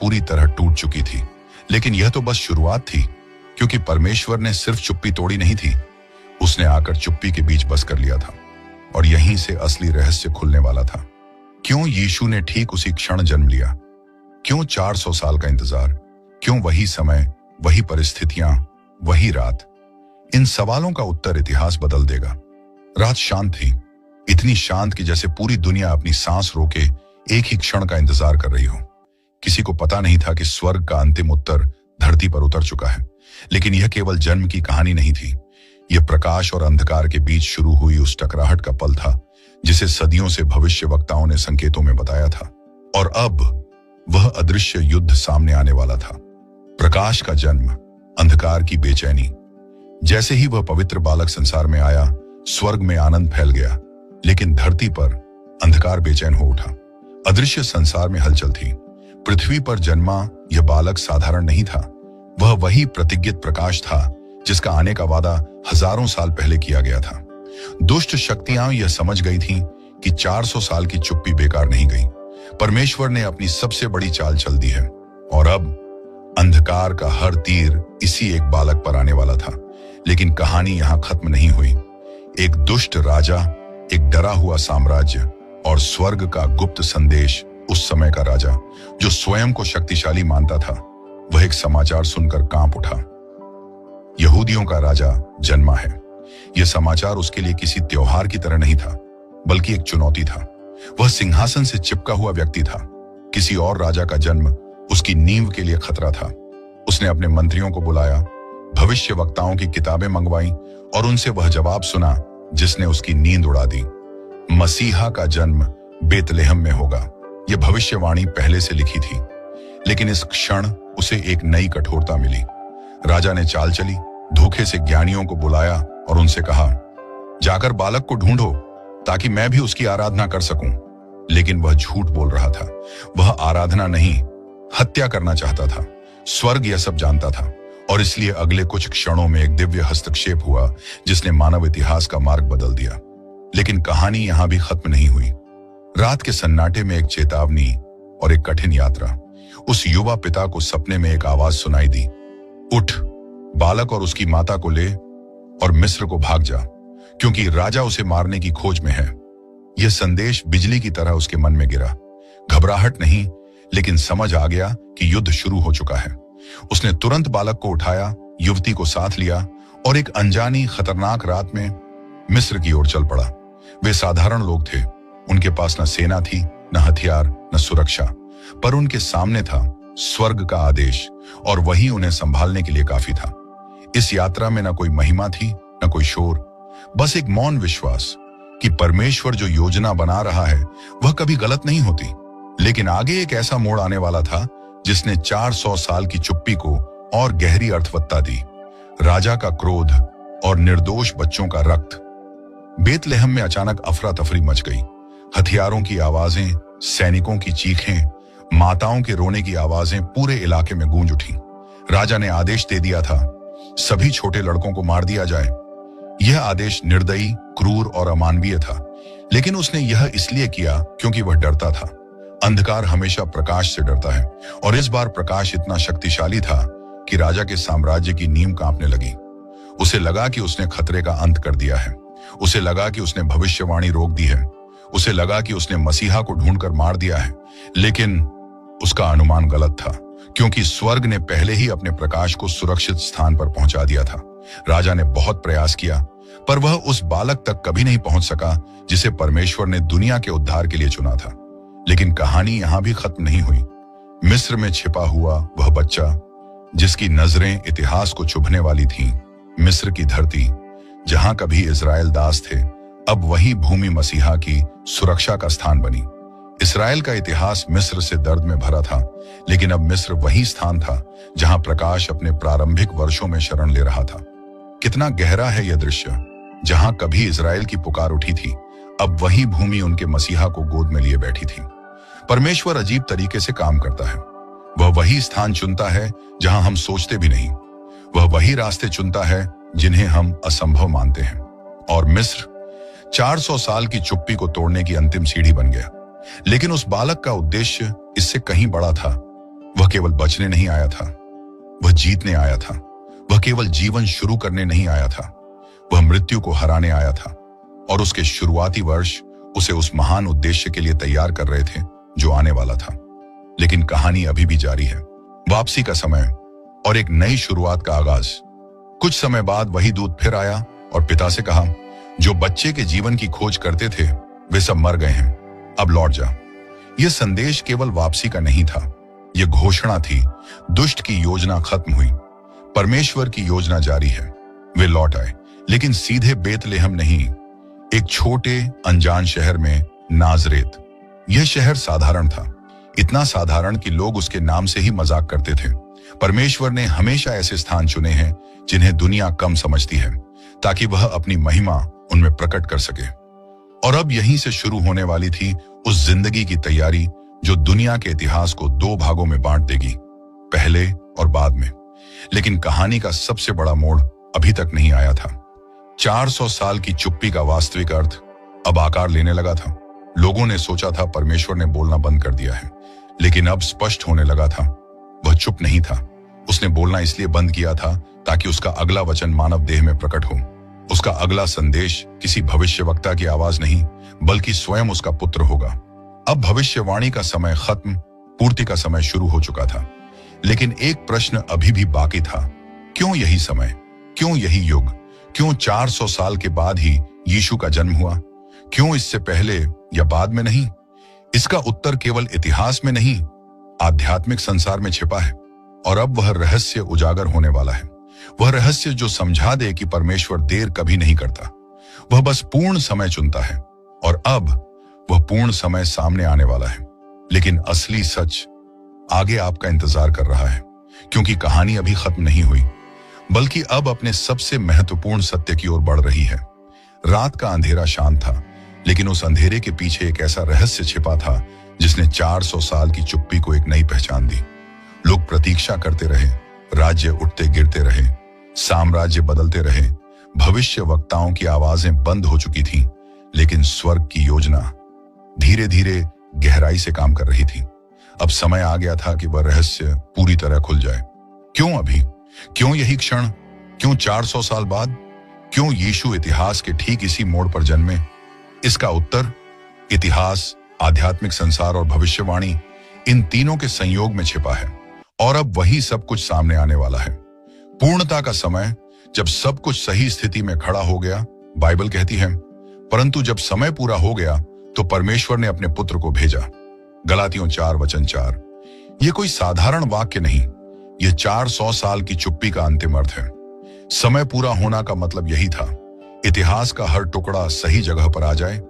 पूरी तरह टूट चुकी थी, लेकिन यह तो बस शुरुआत थी, क्योंकि परमेश्वर ने सिर्फ चुप्पी तोड़ी नहीं थी, उसने आकर चुप्पी के बीच बस कर लिया था। और यहीं से असली रहस्य खुलने वाला था। क्यों यीशु ने ठीक उसी क्षण जन्म लिया? क्यों 400 साल का इंतजार? क्यों वही समय, वही परिस्थितियां, वही रात? इन सवालों का उत्तर इतिहास बदल देगा। रात शांत थी, इतनी शांत कि जैसे पूरी दुनिया अपनी सांस रोके एक ही क्षण का इंतजार कर रही हो। किसी को पता नहीं था कि स्वर्ग का अंतिम उत्तर धरती पर उतर चुका है। लेकिन यह केवल जन्म की कहानी नहीं थी, यह प्रकाश और अंधकार के बीच शुरू हुई उस टकराहट का पल था जिसे सदियों से भविष्यवक्ताओं ने संकेतों में बताया था। और अब वह अदृश्य युद्ध सामने आने वाला था। प्रकाश का जन्म, अंधकार की बेचैनी। जैसे ही वह पवित्र बालक संसार में आया, स्वर्ग में आनंद फैल गया, लेकिन धरती पर अंधकार बेचैन हो उठा। अदृश्य संसार में हलचल थी। पृथ्वी पर जन्मा यह बालक साधारण नहीं था, वह वही प्रतिज्ञित प्रकाश था जिसका आने का वादा हजारों साल पहले किया गया था। दुष्ट शक्तियां यह समझ गई थीं कि 400 साल की चुप्पी बेकार नहीं गई। परमेश्वर ने अपनी सबसे बड़ी चाल चल दी है, और अब अंधकार का हर तीर इसी एक बालक पर आने वाला था। लेकिन कहानी यहां खत्म नहीं हुई। एक दुष्ट राजा, एक डरा हुआ साम्राज्य और स्वर्ग का गुप्त संदेश। उस समय का राजा, जो स्वयं को शक्तिशाली मानता था, वह एक समाचार सुनकर कांप उठा। यहूदियों का राजा जन्मा है। यह समाचार उसके लिए किसी त्योहार की तरह नहीं था, बल्कि एक चुनौती था। वह सिंहासन से चिपका हुआ व्यक्ति था। किसी और राजा का जन्म उसकी नींव के लिए खतरा था। उसने अपने मंत्रियों को बुलाया, भविष्यवक्ताओं की किताबें मंगवाई और उनसे वह जवाब सुना जिसने उसकी नींद उड़ा दी। मसीहा का जन्म बेतलेहम में होगा। यह भविष्यवाणी पहले से लिखी थी, लेकिन इस क्षण उसे एक नई कठोरता मिली। राजा ने चाल चली, धोखे से ज्ञानियों को बुलाया और उनसे कहा, जाकर बालक को ढूंढो ताकि मैं भी उसकी आराधना कर सकूं। लेकिन वह झूठ बोल रहा था। वह आराधना नहीं, हत्या करना चाहता था। स्वर्ग यह सब जानता था, और इसलिए अगले कुछ क्षणों में एक दिव्य हस्तक्षेप हुआ जिसने मानव इतिहास का मार्ग बदल दिया। लेकिन कहानी यहां भी खत्म नहीं हुई। रात के सन्नाटे में एक चेतावनी और एक कठिन यात्रा। उस युवा पिता को सपने में एक आवाज सुनाई दी, उठ, बालक और उसकी माता को ले और मिस्र को भाग जा, क्योंकि राजा उसे मारने की खोज में है। यह संदेश बिजली की तरह उसके मन में गिरा। घबराहट नहीं, लेकिन समझ आ गया कि युद्ध शुरू हो चुका है। उसने तुरंत बालक को उठाया, युवती को साथ लिया और एक अनजानी खतरनाक रात में मिस्र की ओर चल पड़ा। वे साधारण लोग थे। उनके पास न सेना थी, न हथियार, न सुरक्षा, पर उनके सामने था स्वर्ग का आदेश, और वही उन्हें संभालने के लिए काफी था। इस यात्रा में न कोई महिमा थी, न कोई शोर, बस एक मौन विश्वास कि परमेश्वर जो योजना बना रहा है वह कभी गलत नहीं होती। लेकिन आगे एक ऐसा मोड़ आने वाला था जिसने 400 साल की चुप्पी को और गहरी अर्थवत्ता दी। राजा का क्रोध और निर्दोष बच्चों का रक्त। बेतलेहम में अचानक अफरा तफरी मच गई। हथियारों की आवाजें, सैनिकों की चीखें, माताओं के रोने की आवाजें पूरे इलाके में गूंज उठी। राजा ने आदेश दे दिया था, सभी छोटे लड़कों को मार दिया जाए। यह आदेश निर्दयी, क्रूर और अमानवीय था, लेकिन उसने यह इसलिए किया क्योंकि वह डरता था। अंधकार हमेशा प्रकाश से डरता है, और इस बार प्रकाश इतना शक्तिशाली था कि राजा के साम्राज्य की नींव कांपने लगी। उसे लगा कि उसने खतरे का अंत कर दिया है। उसे लगा कि उसने भविष्यवाणी रोक दी है। उसे लगा कि उसने मसीहा को ढूंढकर मार दिया है। लेकिन उसका अनुमान गलत था, क्योंकि स्वर्ग ने पहले ही अपने प्रकाश को सुरक्षित स्थान पर पहुंचा दिया था। राजा ने बहुत प्रयास किया, पर वह उस बालक तक कभी नहीं पहुंच सका जिसे परमेश्वर ने दुनिया के उद्धार के लिए चुना था। लेकिन कहानी यहां भी खत्म नहीं हुई। मिस्र में छिपा हुआ वह बच्चा, जिसकी नजरें इतिहास को चुभने वाली थीं, मिस्र की धरती जहां कभी इजराइल दास थे, अब वही भूमि मसीहा की सुरक्षा का स्थान बनी। इस्राएल का इतिहास मिस्र से दर्द में भरा था, लेकिन अब मिस्र वही स्थान था जहां प्रकाश अपने प्रारंभिक वर्षों में शरण ले रहा था। कितना गहरा है यह दृश्य। जहां कभी इजराइल की पुकार उठी थी, अब वही भूमि उनके मसीहा को गोद में लिए बैठी थी। परमेश्वर अजीब तरीके से काम करता है। वह वही स्थान चुनता है जहां हम सोचते भी नहीं। वह वही रास्ते चुनता है जिन्हें हम असंभव मानते हैं। और मिस्र, 400 साल की चुप्पी को तोड़ने की अंतिम सीढ़ी बन गया। लेकिन उस बालक का उद्देश्य इससे कहीं बड़ा था। वह केवल बचने नहीं आया था, वह जीतने आया था। वह केवल जीवन शुरू करने नहीं आया था, वह मृत्यु को हराने आया था। और उसके शुरुआती वर्ष उसे उस महान उद्देश्य के लिए तैयार कर रहे थे जो आने वाला था। लेकिन कहानी अभी भी जारी है। वापसी का समय और एक नई शुरुआत का आगाज। कुछ समय बाद वही दूत फिर आया और पिता से कहा, जो बच्चे के जीवन की खोज करते थे वे सब मर गए हैं, अब लौट जा। यह संदेश केवल वापसी का नहीं था, यह घोषणा थी। दुष्ट की योजना खत्म हुई, परमेश्वर की योजना जारी है। वे लौट आए, लेकिन सीधे बेतलेहम नहीं, एक छोटे अनजान शहर में, नाजरेत। यह शहर साधारण था, इतना साधारण कि लोग उसके नाम से ही मजाक करते थे। परमेश्वर ने हमेशा ऐसे स्थान चुने हैं जिन्हें दुनिया कम समझती है, ताकि वह अपनी महिमा उनमें प्रकट कर सके। और अब यहीं से शुरू होने वाली थी उस जिंदगी की तैयारी जो दुनिया के इतिहास को दो भागों में बांट देगी, पहले और बाद में। लेकिन कहानी का सबसे बड़ा मोड़ अभी तक नहीं आया था। 400 साल की चुप्पी का वास्तविक अर्थ अब आकार लेने लगा था। लोगों ने सोचा था परमेश्वर ने बोलना बंद कर दिया है, लेकिन अब स्पष्ट होने लगा था वह चुप नहीं था। उसने बोलना इसलिए बंद किया था ताकि उसका अगला वचन मानव देह में प्रकट हो। उसका अगला संदेश किसी भविष्यवक्ता की आवाज नहीं, बल्कि स्वयं उसका पुत्र होगा। अब भविष्यवाणी का समय खत्म, पूर्ति का समय शुरू हो चुका था। लेकिन एक प्रश्न अभी भी बाकी था, क्यों यही समय, क्यों यही युग, क्यों 400 साल के बाद ही यीशु का जन्म हुआ? क्यों इससे पहले या बाद में नहीं? इसका उत्तर केवल इतिहास में नहीं, आध्यात्मिक संसार में छिपा है। और अब वह रहस्य उजागर होने वाला है, वह रहस्य जो समझा दे कि परमेश्वर देर कभी नहीं करता, वह बस पूर्ण समय चुनता है। और अब वह पूर्ण समय सामने आने वाला है। लेकिन असली सच आगे आपका इंतजार कर रहा है, क्योंकि कहानी अभी खत्म नहीं हुई, बल्कि अब अपने सबसे महत्वपूर्ण सत्य की ओर बढ़ रही है। रात का अंधेरा शांत था, लेकिन उस अंधेरे के पीछे एक ऐसा रहस्य छिपा था जिसने 400 साल की चुप्पी को एक नई पहचान दी। लोग प्रतीक्षा करते रहे, राज्य उठते गिरते रहे, साम्राज्य बदलते रहे, भविष्य वक्ताओं की आवाजें बंद हो चुकी थीं, लेकिन स्वर्ग की योजना धीरे धीरे गहराई से काम कर रही थी। अब समय आ गया था कि वह रहस्य पूरी तरह खुल जाए। क्यों अभी? क्यों यही क्षण? क्यों 400 साल बाद? क्यों यीशु इतिहास के ठीक इसी मोड़ पर जन्मे? इसका उत्तर इतिहास, आध्यात्मिक संसार और भविष्यवाणी, इन तीनों के संयोग में छिपा है। और अब वही सब कुछ सामने आने वाला है। पूर्णता का समय, जब सब कुछ सही स्थिति में खड़ा हो गया, बाइबल कहती है। परंतु जब समय पूरा हो गया तो परमेश्वर ने अपने पुत्र को भेजा। गलातियों 4:4। यह कोई साधारण वाक्य नहीं, यह 400 साल की चुप्पी का अंतिम अर्थ है। समय पूरा होना का मतलब यही था, इतिहास का हर टुकड़ा सही जगह पर आ जाए,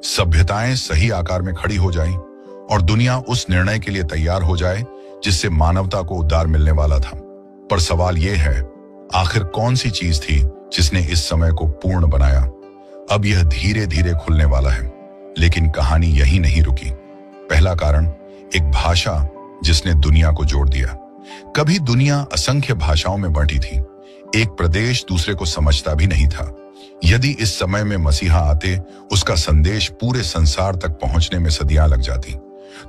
सभ्यताएं सही आकार में खड़ी हो जाएं, और दुनिया उस निर्णय के लिए तैयार हो जाए जिससे मानवता को उद्धार मिलने वाला था। पर सवाल यह है, आखिर कौन सी चीज थी जिसने इस समय को पूर्ण बनाया? अब यह धीरे धीरे खुलने वाला है, लेकिन कहानी यही नहीं रुकी। पहला कारण, एक भाषा जिसने दुनिया को जोड़ दिया। कभी दुनिया असंख्य भाषाओं में बंटी थी, एक प्रदेश दूसरे को समझता भी नहीं था। यदि इस समय में मसीहा आते, उसका संदेश पूरे संसार तक पहुंचने में सदियां लग जाती।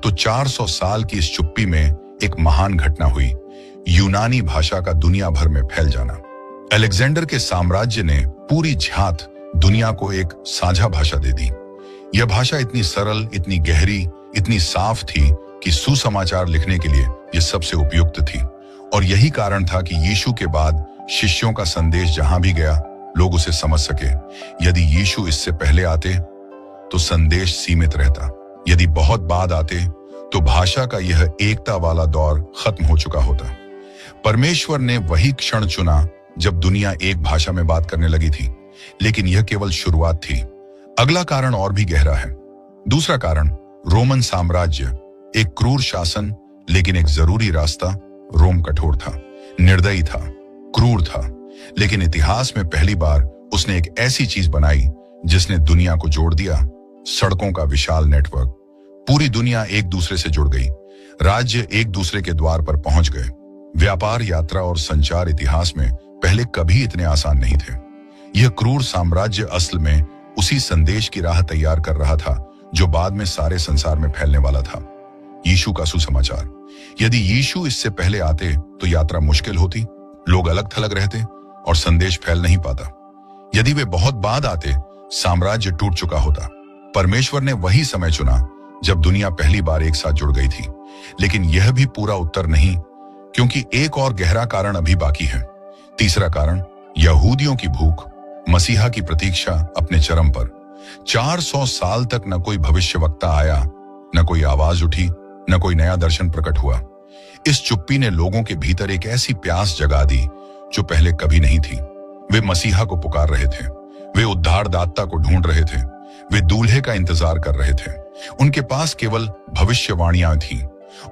तो 400 साल की इस चुप्पी में एक महान घटना हुई, यूनानी भाषा का दुनिया भर में फैल जाना। अलेक्जेंडर के साम्राज्य ने पूरी झात दुनिया को एक साझा भाषा दे दी। यह भाषा इतनी सरल, इतनी गहरी, इतनी साफ थी कि सुसमाचार लिखने के लिए यह सबसे उपयुक्त थी। और यही कारण था कि यीशु के बाद शिष्यों का संदेश जहां भी गया, लोग उसे समझ सके। यदि यीशु इससे पहले आते तो संदेश सीमित रहता, यदि बहुत बाद आते तो भाषा का यह एकता वाला दौर खत्म हो चुका होता। परमेश्वर ने वही क्षण चुना जब दुनिया एक भाषा में बात करने लगी थी, लेकिन यह केवल शुरुआत थी। अगला कारण और भी गहरा है। दूसरा कारण, रोमन साम्राज्य, एक क्रूर शासन, लेकिन एक जरूरी रास्ता। रोम कठोर था, निर्दयी था, क्रूर था, लेकिन इतिहास में पहली बार उसने एक ऐसी चीज बनाई जिसने दुनिया को जोड़ दिया। सड़कों का विशाल नेटवर्क, पूरी दुनिया एक दूसरे से जुड़ गई, राज्य एक दूसरे के द्वार पर पहुंच गए। व्यापार, यात्रा और संचार इतिहास में पहले कभी इतने आसान नहीं थे। यह क्रूर साम्राज्य असल में उसी संदेश की राह तैयार कर रहा था जो बाद में सारे संसार में फैलने वाला था। यीशु का सुसमाचार। यदि यीशु इससे पहले आते तो यात्रा मुश्किल होती, लोग अलग थलग रहते और संदेश फैल नहीं पाता। यदि वे बहुत बाद आते, साम्राज्य टूट चुका होता। परमेश्वर ने वही समय चुना जब दुनिया पहली बार एक साथ जुड़ गई थी। लेकिन यह भी पूरा उत्तर नहीं, क्योंकि एक और गहरा कारण अभी बाकी है। तीसरा कारण, यहूदियों की भूख, मसीहा की प्रतीक्षा अपने चरम पर। 400 साल तक न कोई भविष्यवक्ता आया, न कोई आवाज उठी, न कोई नया दर्शन प्रकट हुआ। इस चुप्पी ने लोगों के भीतर एक ऐसी प्यास जगा दी जो पहले कभी नहीं थी। वे मसीहा को पुकार रहे थे, वे उद्धारदाता को ढूंढ रहे थे, वे दूल्हे का इंतजार कर रहे थे। उनके पास केवल भविष्यवाणियां थीं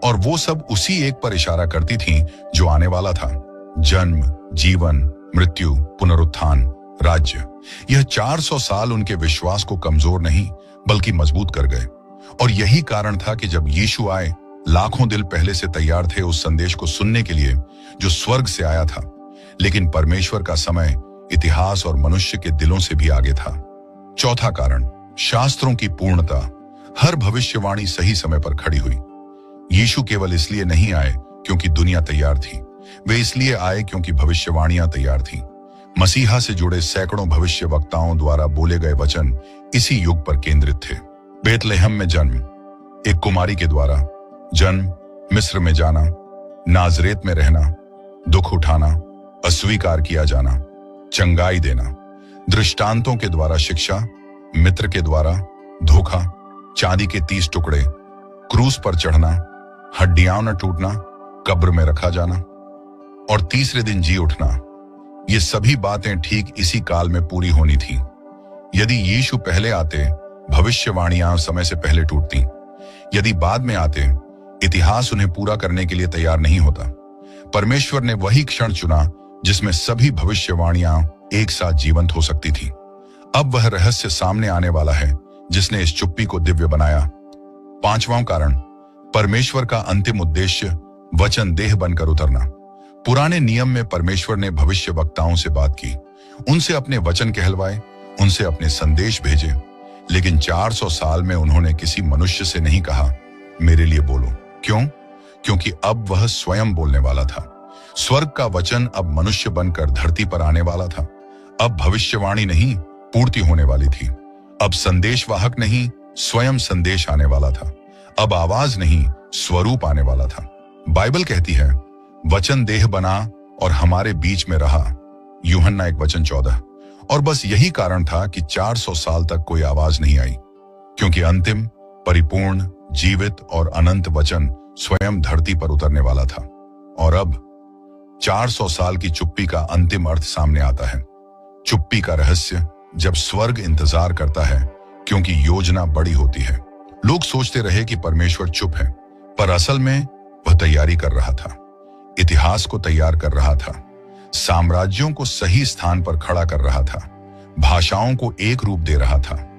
और वो सब उसी एक पर इशारा करती थीं जो आने वाला था। जन्म, जीवन, मृत्यु, पुनरुत्थान, राज्य। यह 400 साल उनके विश्वास को कमजोर नहीं बल्कि मजबूत कर गए। और यही कारण था कि जब यीशु आए, लाखों दिल पहले से तैयार थे उस संदेश को सुनने के लिए जो स्वर्ग से आया था। लेकिन परमेश्वर का समय इतिहास और मनुष्य के दिलों से भी आगे था। चौथा कारण, शास्त्रों की पूर्णता। हर भविष्यवाणी सही समय पर खड़ी हुई। यीशु केवल इसलिए नहीं आए क्योंकि दुनिया तैयार थी, वे इसलिए आए क्योंकि भविष्यवाणियां तैयार थीं। मसीहा से जुड़े सैकड़ों भविष्यवक्ताओं द्वारा बोले गए वचन इसी युग पर केंद्रित थे। बेतलेहम में जन्म, एक कुमारी के द्वारा जन्म, मिस्र में जाना, नाजरेत में रहना, दुख उठाना, अस्वीकार किया जाना, चंगाई देना, दृष्टांतों के द्वारा शिक्षा, मित्र के द्वारा धोखा, चांदी के 30 टुकड़े, क्रूस पर चढ़ना, हड्डियां न टूटना, कब्र में रखा जाना और तीसरे दिन जी उठना। ये सभी बातें ठीक इसी काल में पूरी होनी थी। यदि यीशु पहले आते, भविष्यवाणियां समय से पहले टूटती। यदि बाद में आते, इतिहास उन्हें पूरा करने के लिए तैयार नहीं होता। परमेश्वर ने वही क्षण चुना जिसमें सभी भविष्यवाणियां एक साथ जीवंत हो सकती थी। अब वह रहस्य सामने आने वाला है जिसने इस चुप्पी को दिव्य बनाया। पांचवां कारण, परमेश्वर का अंतिम उद्देश्य, वचन देह बनकर उतरना। पुराने नियम में परमेश्वर ने भविष्य वक्ताओं से बात की, उनसे अपने वचन कहलवाए, उनसे अपने संदेश भेजे। लेकिन 400 साल में उन्होंने किसी मनुष्य से नहीं कहा, मेरे लिए बोलो। क्यों? क्योंकि अब वह स्वयं बोलने वाला था। स्वर्ग का वचन अब मनुष्य बनकर धरती पर आने वाला था। अब भविष्यवाणी नहीं, पूर्ति होने वाली थी। अब संदेशवाहक नहीं, स्वयं संदेश आने वाला था। अब आवाज नहीं, स्वरूप आने वाला था। बाइबल कहती है, वचन देह बना और हमारे बीच में रहा, यूहन्ना 1:14। और बस यही कारण था कि 400 साल तक कोई आवाज नहीं आई, क्योंकि अंतिम, परिपूर्ण, जीवित और अनंत वचन स्वयं धरती पर उतरने वाला था। और अब 400 साल की चुप्पी का अंतिम अर्थ सामने आता है। चुप्पी का रहस्य, जब स्वर्ग इंतजार करता है क्योंकि योजना बड़ी होती है। लोग सोचते रहे कि परमेश्वर चुप है, पर असल में वह तैयारी कर रहा था, इतिहास को तैयार कर रहा था, साम्राज्यों को सही स्थान पर खड़ा कर रहा था, भाषाओं को एक रूप दे रहा था,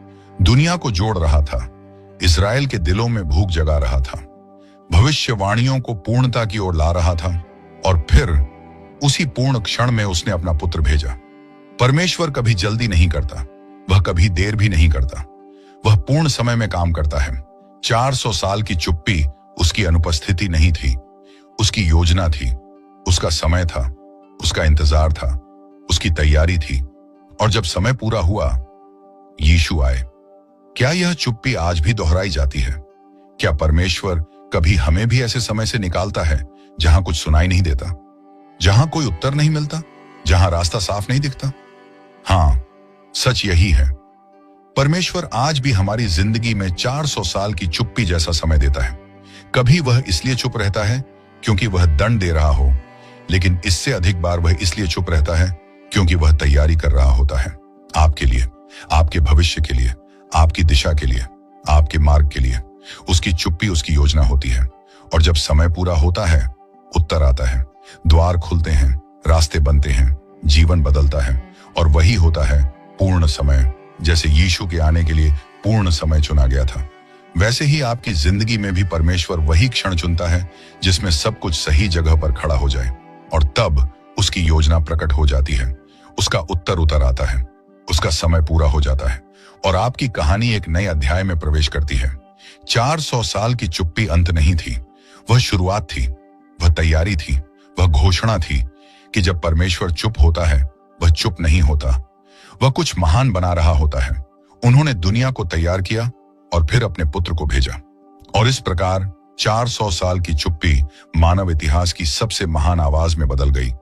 दुनिया को जोड़ रहा था, इजराइल के दिलों में भूख जगा रहा था, भविष्यवाणियों को पूर्णता की ओर ला रहा था। और फिर उसी पूर्ण क्षण में उसने अपना पुत्र भेजा। परमेश्वर कभी जल्दी नहीं करता, वह कभी देर भी नहीं करता, वह पूर्ण समय में काम करता है। 400 साल की चुप्पी उसकी अनुपस्थिति नहीं थी, उसकी योजना थी, उसका समय था, उसका इंतजार था, उसकी तैयारी थी। और जब समय पूरा हुआ, यीशु आए। क्या यह चुप्पी आज भी दोहराई जाती है? क्या परमेश्वर कभी हमें भी ऐसे समय से निकालता है जहां कुछ सुनाई नहीं देता, जहां कोई उत्तर नहीं मिलता, जहां रास्ता साफ नहीं दिखता? हां, सच यही है। परमेश्वर आज भी हमारी जिंदगी में 400 साल की चुप्पी जैसा समय देता है। कभी वह इसलिए चुप रहता है क्योंकि वह दंड दे रहा हो, लेकिन इससे अधिक बार वह इसलिए चुप रहता है क्योंकि वह तैयारी कर रहा होता है, आपके लिए, आपके भविष्य के लिए, आपकी दिशा के लिए, आपके मार्ग के लिए। उसकी चुप्पी उसकी योजना होती है। और जब समय पूरा होता है, उत्तर आता है, द्वार खुलते हैं, रास्ते बनते हैं, जीवन बदलता है। और वही होता है पूर्ण समय। जैसे यीशु के आने के लिए पूर्ण समय चुना गया था, वैसे ही आपकी जिंदगी में भी परमेश्वर वही क्षण चुनता है जिसमें सब कुछ सही जगह पर खड़ा हो जाए। और तब उसकी योजना प्रकट हो जाती है, उसका उत्तर उतर आता है, उसका समय पूरा हो जाता है। और आपकी कहानी एक नए अध्याय में प्रवेश करती है। 400 साल की चुप्पी अंत नहीं थी, वह शुरुआत थी, वह तैयारी थी, वह घोषणा थी कि जब परमेश्वर चुप होता है, वह चुप नहीं होता, वह कुछ महान बना रहा होता है। उन्होंने दुनिया को तैयार किया और फिर अपने पुत्र को भेजा, और इस प्रकार 400 साल की चुप्पी मानव इतिहास की सबसे महान आवाज में बदल गई।